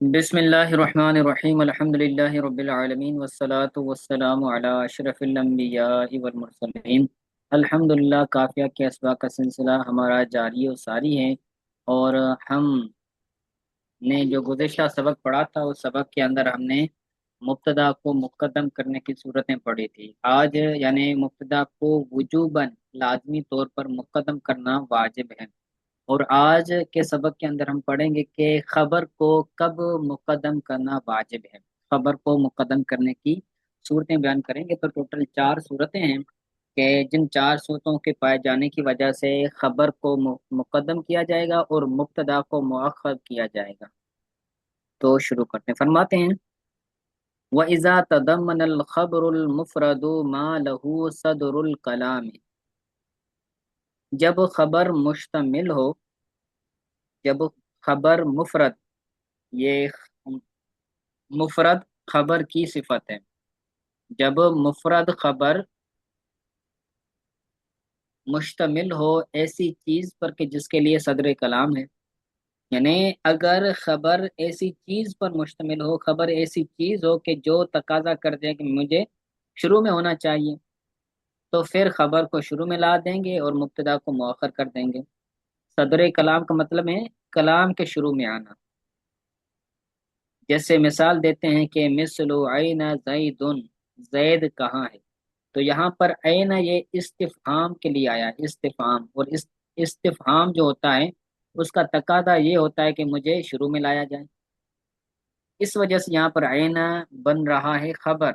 بسم اللہ الرحمن الرحیم الحمد للہ رب العالمین والصلاة والسلام علی اشرف الانبیاء والمرسلین۔ الحمد للہ کافیہ کے اسباق کا سلسلہ ہمارا جاری و ساری ہے، اور ہم نے جو گزشتہ سبق پڑھا تھا اس سبق کے اندر ہم نے مبتدا کو مقدم کرنے کی صورتیں پڑھی تھی۔ آج یعنی مبتدا کو وجوباً لازمی طور پر مقدم کرنا واجب ہے، اور آج کے سبق کے اندر ہم پڑھیں گے کہ خبر کو کب مقدم کرنا واجب ہے۔ خبر کو مقدم کرنے کی صورتیں بیان کریں گے، تو ٹوٹل 4 صورتیں ہیں کہ جن 4 صورتوں کے پائے جانے کی وجہ سے خبر کو مقدم کیا جائے گا اور مبتدا کو مؤخر کیا جائے گا۔ تو شروع کرتے ہیں، فرماتے ہیں وَإِذَا تَضَمَّنَ الْخَبْرُ الْمُفْرَدُ مَا لَهُ صَدْرُ الْكَلَامِ، جب خبر مشتمل ہو، جب خبر مفرد، یہ مفرد خبر کی صفت ہے، جب مفرد خبر مشتمل ہو ایسی چیز پر کہ جس کے لیے صدر کلام ہے، یعنی اگر خبر ایسی چیز پر مشتمل ہو، خبر ایسی چیز ہو کہ جو تقاضا کر دے کہ مجھے شروع میں ہونا چاہیے، تو پھر خبر کو شروع میں لا دیں گے اور مبتدا کو مؤخر کر دیں گے۔ صدر کلام کا مطلب ہے کلام کے شروع میں آنا۔ جیسے مثال دیتے ہیں کہ مثل عین زید، زید کہاں ہے، تو یہاں پر عین یہ استفہام کے لیے آیا ہے، استفہام، اور استفہام جو ہوتا ہے اس کا تقاضا یہ ہوتا ہے کہ مجھے شروع میں لایا جائے، اس وجہ سے یہاں پر عین بن رہا ہے خبر۔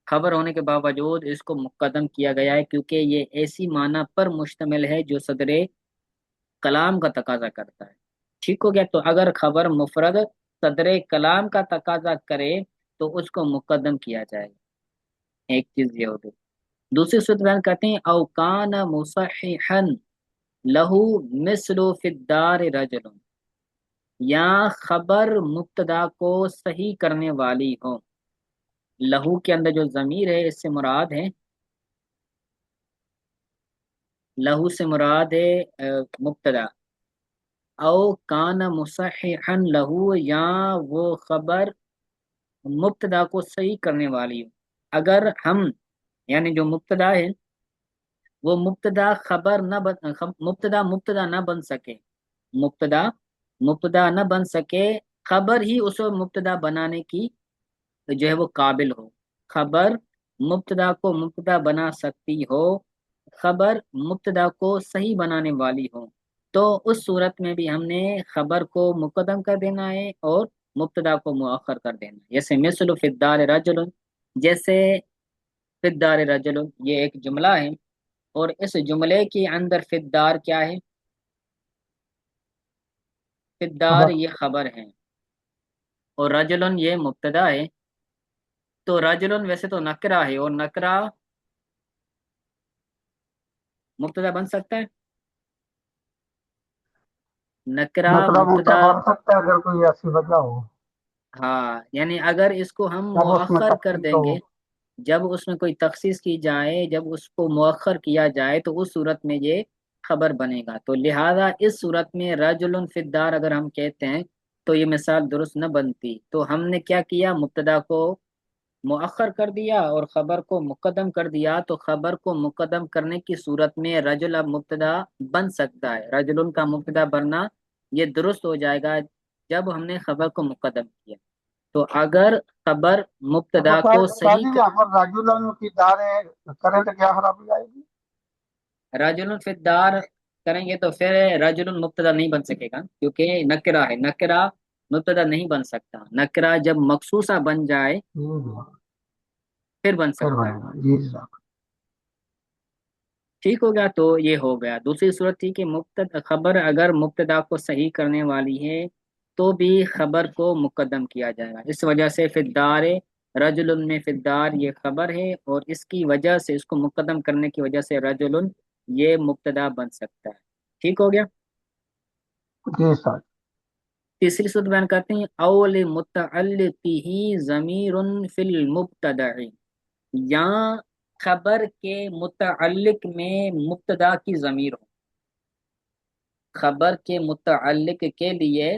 خبر ہونے کے باوجود اس کو مقدم کیا گیا ہے کیونکہ یہ ایسی معنی پر مشتمل ہے جو صدر کلام کا تقاضا کرتا ہے۔ ٹھیک ہو گیا، تو اگر خبر مفرد صدر کلام کا تقاضا کرے تو اس کو مقدم کیا جائے گا۔ ایک چیز یہ ہوگی۔ دوسری صورت بیان کرتے ہیں اوکان مصححا لہو مثل فی الدار رجل، یا خبر مبتدا کو صحیح کرنے والی ہو۔ لہو کے اندر جو ضمیر ہے اس سے مراد ہے، لہو سے مراد ہے مبتدا، او کان مصححا لہو، یا وہ خبر مبتدا کو صحیح کرنے والی ہو۔ اگر ہم یعنی جو مبتدا ہے وہ مبتدا خبر نہ مبتدا نہ بن سکے، مبتدا مبتدا نہ بن سکے، خبر ہی اس کو مبتدا بنانے کی جو ہے وہ قابل ہو، خبر مبتدا کو مبتدا بنا سکتی ہو، خبر مبتدا کو صحیح بنانے والی ہو، تو اس صورت میں بھی ہم نے خبر کو مقدم کر دینا ہے اور مبتدا کو مؤخر کر دینا ہے۔ جیسے مثل فی الدار رجل، جیسے فی الدار رجل یہ ایک جملہ ہے، اور اس جملے کے اندر فی الدار کیا ہے؟ فی الدار خبر یہ خبر ہے، اور رجل یہ مبتدا ہے۔ تو رجل ویسے تو نکرہ ہے، اور نکرہ مبتدا بن سکتا ہے، نکرہ نقرہ مبتدا مبتدا، بن سکتا ہے اگر کوئی ایسی وجہ ہو ہاں یعنی اگر اس کو ہم جب اس میں مؤخر کر تخصیص دیں ہو۔ گے، جب اس میں کوئی تخصیص کی جائے، جب اس کو مؤخر کیا جائے تو اس صورت میں یہ خبر بنے گا۔ تو لہذا اس صورت میں رجل فی الدار اگر ہم کہتے ہیں تو یہ مثال درست نہ بنتی، تو ہم نے کیا کیا، مبتدا کو مؤخر کر دیا اور خبر کو مقدم کر دیا، تو خبر کو مقدم کرنے کی صورت میں رجل اب مبتدا بن سکتا ہے، رجل کا مبتدا بننا یہ درست ہو جائے گا جب ہم نے خبر کو مقدم کیا۔ تو اگر خبر اچھا مبتدا کو صحیح شاہدی یہاں پر راجولن کی داریں کریں تو کیا خرابی آئے گی؟ رجل فی الدار کریں گے تو پھر رجل مبتدا نہیں بن سکے گا، کیونکہ نکرہ ہے، نکرہ مبتدا نہیں بن سکتا، نکرہ جب مخصوصہ بن جائے جی پھر بن پھر سکتا ہے۔ بنے گا، جی جزاک ٹھیک ہو گیا، تو یہ ہو گیا۔ دوسری صورت تھی کہ خبر اگر مبتدا کو صحیح کرنے والی ہے تو بھی خبر کو مقدم کیا جائے گا، اس وجہ سے فی الدار رجل میں فی الدار یہ خبر ہے، اور اس کی وجہ سے اس کو مقدم کرنے کی وجہ سے رجل یہ مبتدا بن سکتا ہے۔ ٹھیک ہو گیا۔ جی سر۔ تیسری صورت بیان کرتے ہیں اول متعلقہ ضمیر فی المبتدع، یا خبر کے متعلق میں مبتدا کی ضمیر ہو، خبر کے متعلق کے لیے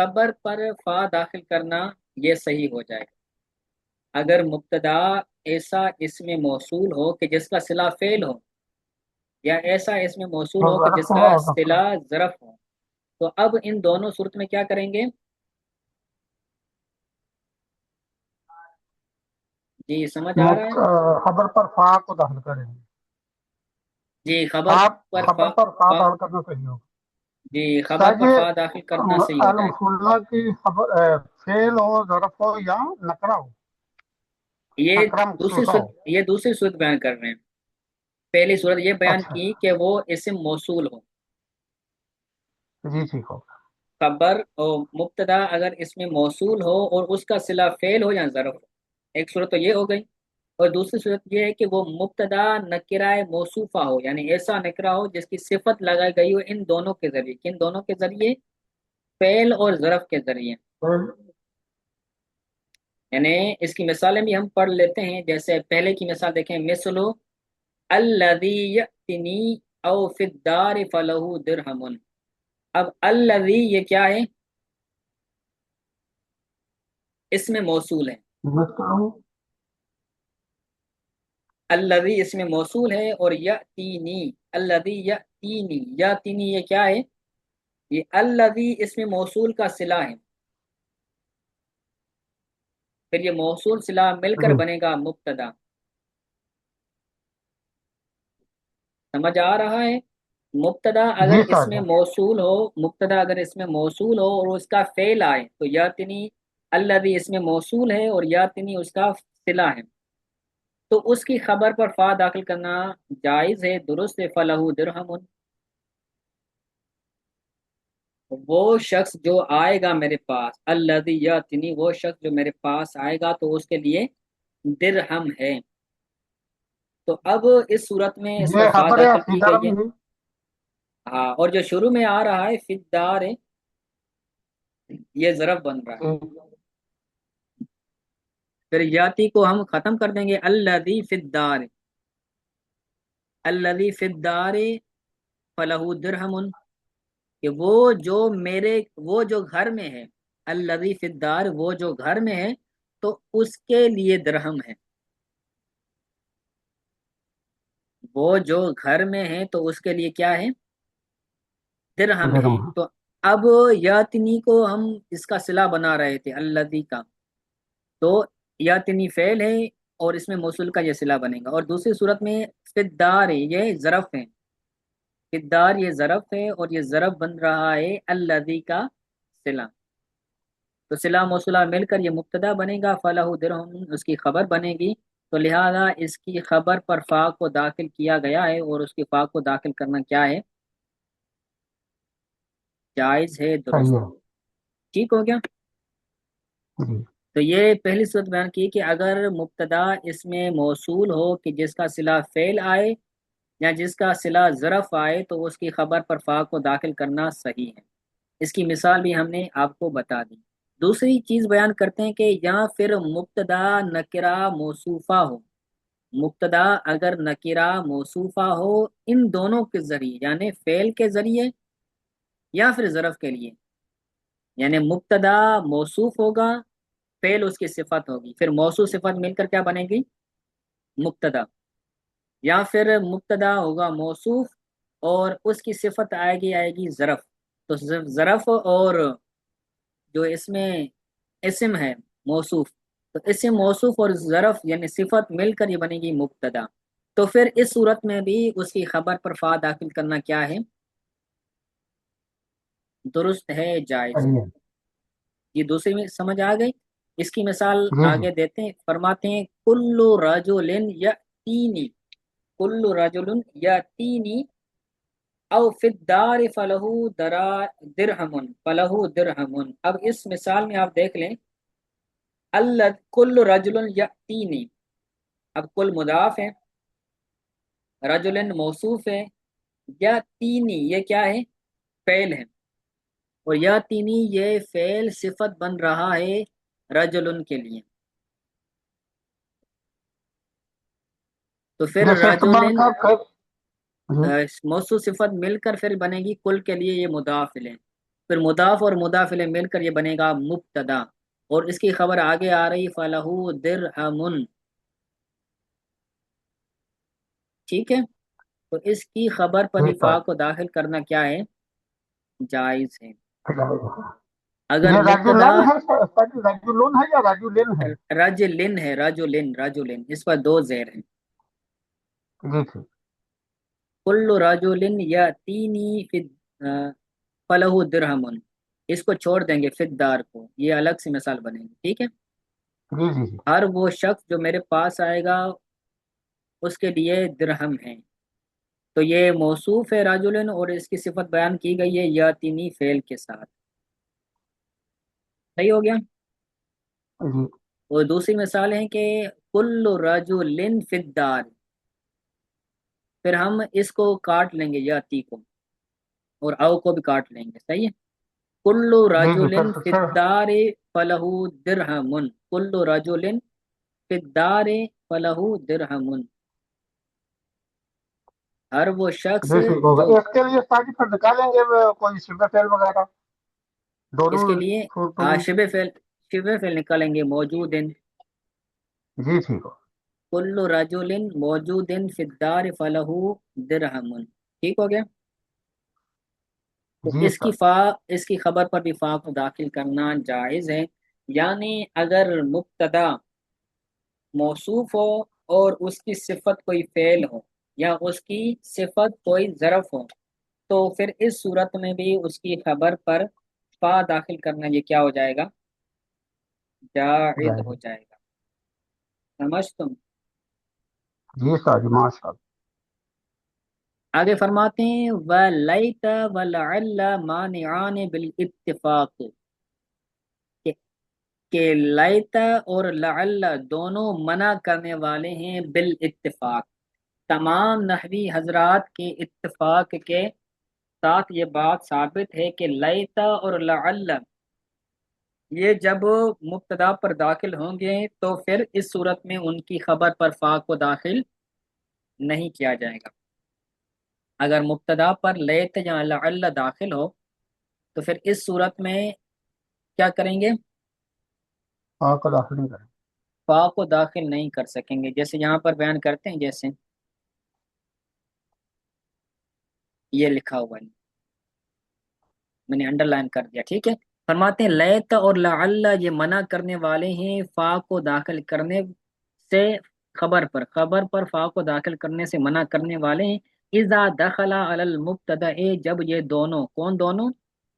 خبر پر فا داخل کرنا یہ صحیح ہو جائے گا اگر مبتدا ایسا اسم موصول ہو کہ جس کا صلہ فعل ہو، یا ایسا اسم موصول ہو کہ ظرف جس ہو کا اور صلہ ظرف ہو۔ تو اب ان دونوں صورت میں کیا کریں گے؟ جی سمجھ آ رہا ہے؟ خبر پر فا کو داخل کریں گے. جی خبر فا پر خبر فا, پر فا فا داخل کرنا صحیح ہوگا. جی خبر شاید پر یہ فا داخل کرنا صحیح ہو جائے گا۔ المفولہ کی خبر فعل ہو، ظرف ہو یا نکرہ ہو، یہ نکرہ دوسری مخصوصہ صورت ہو. یہ دوسری صورت بیان کر رہے ہیں۔ پہلی صورت یہ بیان اچھا کی کہ وہ اسم موصول ہو، جی ٹھیک ہو. خبر اور مبتدا اگر اس میں موصول ہو اور اس کا صلہ فعل ہو یا ظرف ہو۔ ایک صورت تو یہ ہو گئی، اور دوسری صورت یہ ہے کہ وہ مبتدا نکرہ موصوفہ ہو، یعنی ایسا نکرہ ہو جس کی صفت لگائی گئی ہو ان دونوں کے ذریعے۔ کن دونوں کے ذریعے؟ فعل اور ظرف کے ذریعے۔ یعنی اس کی مثالیں بھی ہم پڑھ لیتے ہیں، جیسے پہلے کی مثال دیکھیں، مثل الذی یأتنی او فی الدار فلہ درہم۔ اب الذی یہ کیا ہے؟ اس میں موصول ہے۔ مثل الذی اس میں موصول ہے، اور یأتینی، الذی یأتینی، یأتینی یہ کیا ہے؟ یہ الذی اس میں موصول کا صلہ ہے، پھر یہ موصول صلہ مل کر جی بنے گا مبتدا۔ سمجھ آ رہا ہے؟ مبتدا اگر جی اس سر. میں موصول ہو، مبتدا اگر اس میں موصول ہو اور اس کا فعل آئے تو یأتینی، الذی اس میں موصول ہے اور یأتینی اس کا صلہ ہے، تو اس کی خبر پر فا داخل کرنا جائز ہے، درست ہے۔ فلہ درہم، وہ شخص جو آئے گا میرے پاس، الذی یاتنی، وہ شخص جو میرے پاس آئے گا تو اس کے لیے درہم ہے۔ تو اب اس صورت میں اس یہ پر فا خبر ہے داخل کی سیدھا گئی بھی ہے۔ ہے. ہاں، اور جو شروع میں آ رہا ہے فدار، یہ ضرب بن رہا ہے۔ پھر یاتی کو ہم ختم کر دیں گے، الذی فدار، الذی فدار فلہ درہم، کہ وہ جو گھر میں ہے، الذی فی الدار، وہ جو گھر میں ہے تو اس کے لیے درہم ہے۔ وہ جو گھر میں ہے تو اس کے لیے کیا ہے؟ درہم ہے۔ درہم. تو اب یاتنی کو ہم اس کا صلہ بنا رہے تھے الذی کا، تو یاتنی فعل ہے اور اس میں موصول کا یہ صلہ بنے گا، اور دوسری صورت میں فی الدار یہ ظرف ہے، فی الدار یہ ظرف ہے اور یہ ظرف بن رہا ہے الذی کا صلہ، تو صلہ موصولہ مل کر یہ مبتدا بنے گا، فلاح درہم اس کی خبر بنے گی، تو لہذا اس کی خبر پر فا کو داخل کیا گیا ہے، اور اس کی فا کو داخل کرنا کیا ہے؟ جائز ہے، صحیح درست۔ ہے. ٹھیک ہو گیا؟ جی تو یہ پہلی صورت بیان کی کہ اگر مبتدا اس میں موصول ہو کہ جس کا صلہ فعل آئے یا جس کا صلہ ظرف آئے تو اس کی خبر پر فا کو داخل کرنا صحیح ہے۔ اس کی مثال بھی ہم نے آپ کو بتا دی۔ دوسری چیز بیان کرتے ہیں کہ یا پھر مبتدا نکرہ موصوفہ ہو، مبتدا اگر نکرہ موصوفہ ہو ان دونوں کے ذریعے، یعنی فعل کے ذریعے یا پھر ظرف کے لیے، یعنی مبتدا موصوف ہوگا، فعل اس کی صفت ہوگی، پھر موصوف صفت مل کر کیا بنے گی؟ مبتدا، یا پھر مبتدا ہوگا موصوف اور اس کی صفت آئے گی ظرف، تو ظرف اور جو اس میں اسم ہے موصوف، تو اسم موصوف اور ظرف یعنی صفت مل کر یہ بنے گی مبتدا، تو پھر اس صورت میں بھی اس کی خبر پر فا داخل کرنا کیا ہے؟ درست ہے، جائز ہے۔ صحیح ہے. یہ دوسری میں سمجھ آ گئی؟ اس کی مثال جی جی. آگے دیتے ہیں، فرماتے ہیں کل رجل یاتینی، کل رجل یاتینی او فی الدار فلہ درہم، فلہ درہم۔ اب اس مثال میں آپ دیکھ لیں، کل رجل یاتینی، اب کل مضاف ہے، رجل موصوف ہے، یاتینی یہ کیا ہے؟ فعل ہے، اور یاتینی یہ فعل صفت بن رہا ہے رجل کے لیے، تو پھر یہ صرف رجل بن کر پھر. جی موصوف صفت مل کر پھر بنے گی کل کے لیے یہ مضاف ہے، پھر مضاف اور مضاف الیہ مل کر یہ بنے گا مبتدا، اور اس کی خبر آگے آ رہی فلہو درہم، ٹھیک ہے؟ تو اس کی خبر پر ٹھیک ہے فا کو داخل کرنا کیا ہے؟ جائز ہے۔ اگر یہ مبتدا رجلن ہے رجلن ہے یا رجلن ہے؟ رجلن ہے، رجلن رجلن، اس پر دو زیر ہیں۔ جی ٹھیک۔ کل رجلن یاتینی فی فلہ درہم، اس کو چھوڑ دیں گے فدار کو، یہ الگ سی مثال بنے گی، ٹھیک ہے؟ جی جی جی ہر وہ شخص جو میرے پاس آئے گا اس کے لیے درہم ہے، تو یہ موصوف ہے رجلن، اور اس کی صفت بیان کی گئی ہے یاتینی فعل کے ساتھ، صحیح ہو گیا؟ جی اور دوسری مثال ہے کہ کل رجل فی الدار، پھر ہم اس کو کاٹ لیں گے یاتی کو، اور او کو بھی کاٹ لیں گے، صحیح ہے؟ کل جی جی رجل فی پھر الدار فلہ درہم، کل رجل فی الدار فلہ درہم، ہر وہ شخص جی ٹھیک ہوگا، جو، اس کے لیے تاکہ پھر نکالیں گے کوئی شبہ فعل وغیرہ اس دونوں کے لیے صورتوں میں؟ شبہ فعل نکالیں گے موجود، جی ٹھیک ہو۔ کل رجل موجود فی الدار فلہ درہم، ٹھیک ہو گیا؟ تو جی اس کی سر۔ اس کی خبر پر بھی فا کو داخل کرنا جائز ہے، یعنی اگر مبتدا موصوف ہو اور اس کی صفت کوئی فعل ہو یا اس کی صفت کوئی ظرف ہو، تو پھر اس صورت میں بھی اس کی خبر پر فا داخل کرنا یہ کیا ہو جائے گا؟ جائز جائے ہو جائے گا، سمجھ تم؟ جی سر جی ماشاء اللہ۔ آگے فرماتے ہیں وَلَيْتَ وَلَعَلَّ مَانِعَانِ بِالْاتِّفَاقِ، کہ لیتا اور لعل دونوں منع کرنے والے ہیں بالاتفاق، تمام نحوی حضرات کے اتفاق کے ساتھ یہ بات ثابت ہے کہ لیتا اور لعل یہ جب مبتدا پر داخل ہوں گے تو پھر اس صورت میں ان کی خبر پر فا کو داخل نہیں کیا جائے گا۔ اگر مبتدا پر لیت یا لعل داخل ہو تو پھر اس صورت میں کیا کریں گے؟ آپ کا داخل نہیں کریں۔ فا کو داخل نہیں کر سکیں گے، جیسے یہاں پر بیان کرتے ہیں، جیسے یہ لکھا ہوا ہے، میں نے انڈر لائن کر دیا، ٹھیک ہے؟ فرماتے ہیں لیت اور لعل یہ منع کرنے والے ہیں فا کو داخل کرنے سے، خبر پر فا کو داخل کرنے سے منع کرنے والے ہیں اذا دخل علی المبتدا، جب یہ دونوں، کون دونوں؟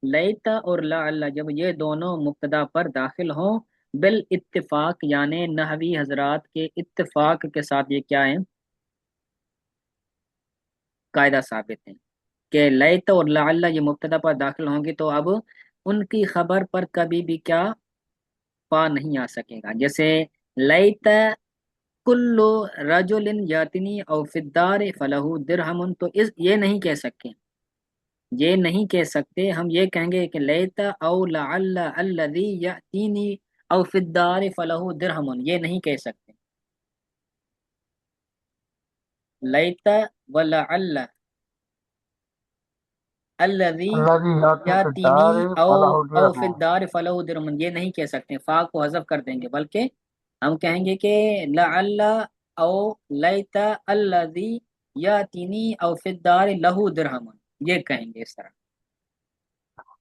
لیت اور لعل، جب یہ دونوں مبتدا پر داخل ہوں بالاتفاق، یعنی نحوی حضرات کے اتفاق کے ساتھ، یہ کیا ہے؟ قاعدہ ثابت ہے کہ لیت اور لعل یہ مبتدا پر داخل ہوں گی تو اب ان کی خبر پر کبھی بھی کیا؟ فا نہیں آ سکے گا، جیسے لیت کل رجل یاتنی او فی الدار فلہ درہم، تو یہ نہیں کہہ سکتے، یہ نہیں کہہ سکتے، ہم یہ کہیں گے کہ لیت او لعل الذی یاتینی او فی الدار فلہ درہم، یہ نہیں کہہ سکتے، لیت ولعل الذی اللہ جی یاتنی فی یاتینی الدار او فلاح او فی الرحمن۔ الدار فلہ درہم، یہ نہیں کہہ سکتے، فا کو حذف کر دیں گے، بلکہ ہم کہیں گے کہ لعل او لیت الذی یاتینی او فی الدار لہ درہم، یہ کہیں گے اس طرح،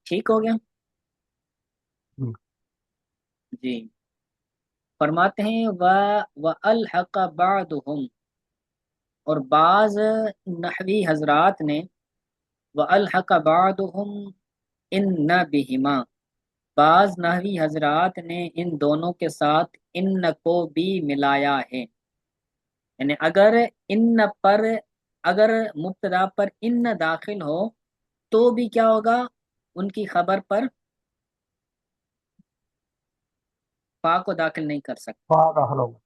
ٹھیک ہو گیا؟ جی جی، فرماتے ہیں وَأَلْحَقَ بَعْضُهُمْ، اور بعض نحوی حضرات نے وَأَلْحَقَ بَعْضُهُمْ إِنَّ بِهِمَا، بعض نحوی حضرات نے ان دونوں کے ساتھ ان کو بھی ملایا ہے، یعنی اگر ان پر، اگر مبتدا پر ان داخل ہو تو بھی کیا ہوگا؟ ان کی خبر پر فا کو داخل نہیں کر سکتے، فلاح داخل ہوگا۔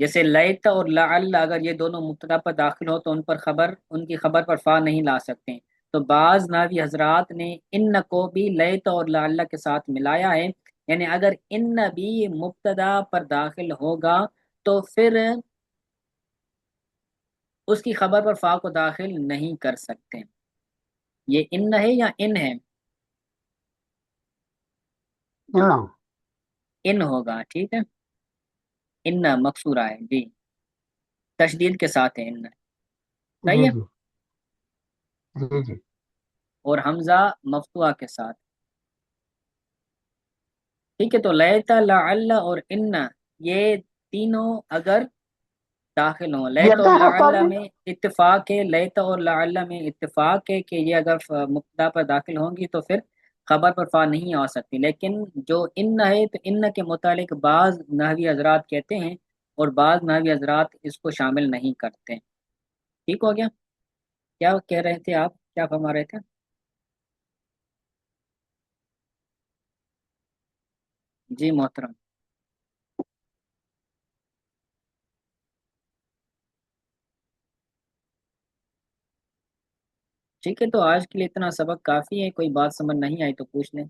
جیسے لیت اور لعل اگر یہ دونوں مبتدا پر داخل ہو تو ان کی خبر پر فا نہیں لا سکتے، تو بعض ناوی حضرات نے ان کو بھی لیت اور لعل کے ساتھ ملایا ہے، یعنی اگر ان بھی مبتدا پر داخل ہوگا تو پھر اس کی خبر پر فا کو داخل نہیں کر سکتے، یہ ان ہے یا ان ہے؟ نا ان ہوگا، ٹھیک ہے، ان مقصورہ ہے جی، تشدید کے ساتھ ہے ان، صحیح جی ہے، جی جی جی اور حمزہ مفتوحہ کے ساتھ، ٹھیک ہے، تو لیتا لعل اور ان یہ تینوں اگر داخل ہوں، یہ لیتا اور کیا ہے لعل استاد جی؟ میں اتفاق ہے، لیتا اور لعل میں اتفاق ہے کہ یہ اگر مبتدا پر داخل ہوں گی تو پھر خبر پر فا نہیں آ سکتی، لیکن جو ان ہے تو ان کے متعلق بعض نحوی حضرات کہتے ہیں اور بعض نحوی حضرات اس کو شامل نہیں کرتے، ٹھیک ہو گیا؟ کیا کہہ رہے تھے آپ، کیا فرما رہے تھے؟ جی محترم، ٹھیک ہے، تو آج کے لیے اتنا سبق کافی ہے، کوئی بات سمجھ نہیں آئی تو پوچھ لیں۔